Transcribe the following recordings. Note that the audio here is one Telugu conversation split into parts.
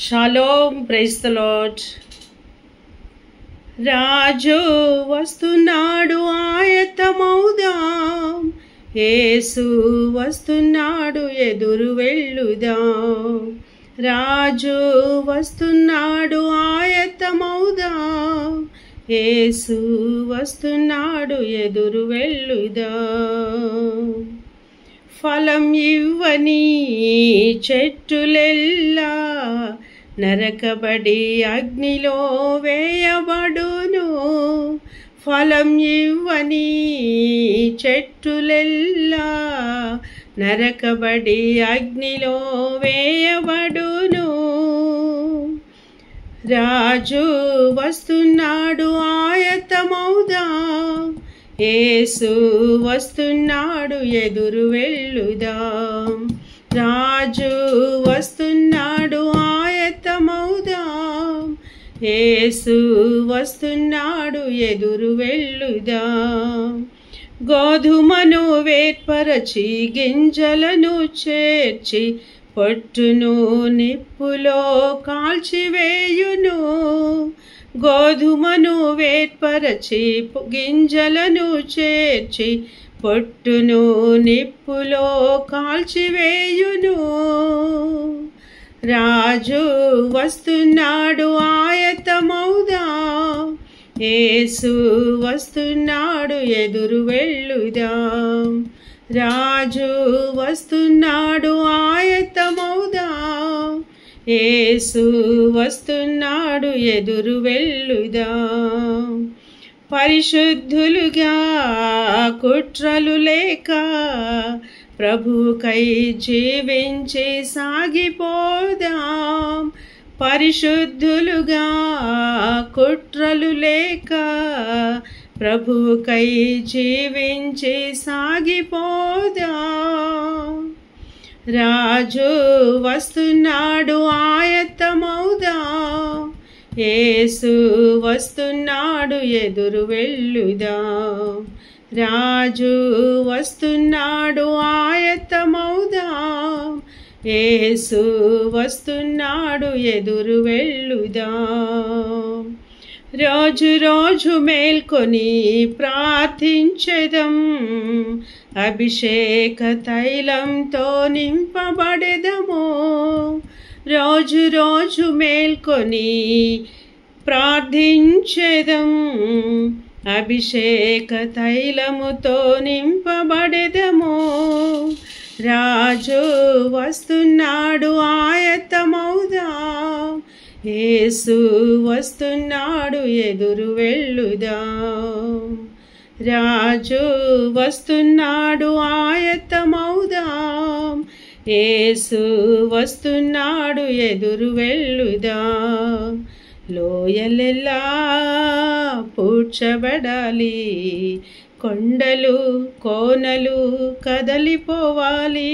Shalom, praise the lord. రాజు వస్తున్నాడు, ఆయత్తమౌదాం. యేసు వస్తున్నాడు, ఎదురు వెళ్ళుదాం. రాజు వస్తున్నాడు, ఆయత్తమౌదాం. యేసు వస్తున్నాడు, ఎదురు వెళ్ళుదాం. ఫలం ఇవ్వని చెట్టులెల్లా నరకబడి అగ్నిలో వేయబడును. ఫలం ఇవ్వని చెట్టులెల్లా నరకబడి అగ్నిలో వేయబడును. రాజు వస్తున్నాడు, ఆయత్తమౌదాం. యేసు వస్తున్నాడు, ఎదురు వెళ్ళుదాం. రాజు వస్తున్నాడు, ఆయత్తమౌదాం. యేసు వస్తున్నాడు, ఎదురు వెళ్ళుదాం. గోధుమను వేర్పరచి గింజలను చేర్చి పొట్టును నిప్పులో కాల్చివేయును. గోధుమను వేర్పరచి గింజలను చేర్చి పొట్టును నిప్పులో కాల్చివేయును. రాజు వస్తున్నాడు, ఆయత్తమౌదాం. యేసు వస్తున్నాడు, ఎదురు వెళ్ళుదాం. రాజు వస్తున్నాడు, ఆయత్తమౌదాం. యేసు వస్తున్నాడు, ఎదురు వెళ్ళుదాం. పరిశుద్ధులుగా కుట్రలు లేక ప్రభుకై జీవించి సాగిపోదాం. పరిశుద్ధులుగా కుట్రలు లేక ప్రభుకై జీవించి సాగిపోదాం. రాజు వస్తున్నాడు, ఆయత్తమౌదాం. యేసు వస్తున్నాడు, ఎదురు వెళ్ళుదాం. రాజు వస్తున్నాడు, ఆయత్తమౌదాం. యేసు వస్తున్నాడు, ఎదురు వెళ్ళుదాం. రోజు రోజు మేల్కొని ప్రార్థించెదం. అభిషేక తైలంతో నింపబడెదము. రోజు రోజు మేల్కొని ప్రార్థించెదం. అభిషేక తైలముతో నింపబడెదము. రాజు వస్తున్నాడు, ఆయత్తమౌదాం. యేసు వస్తున్నాడు, ఎదురు వెళ్ళుదాం. రాజు వస్తున్నాడు, ఆయత్తమౌదాం. యేసు వస్తున్నాడు, ఎదురు వెళ్ళుదాం. లోయలెల్లా పూడ్చబడాలి, కొండలు కోనలు కదలిపోవాలి.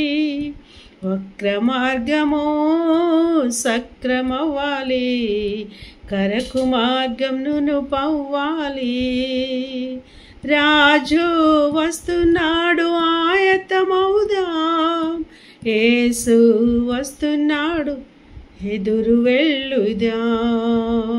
వక్ర మార్గము సక్రమవ్వాలి, కరకు మార్గంను పవ్వాలి. రాజు వస్తున్నాడు, ఆయత్తమౌదాం. యేసు వస్తున్నాడు, ఎదురు వెళ్ళుదాం.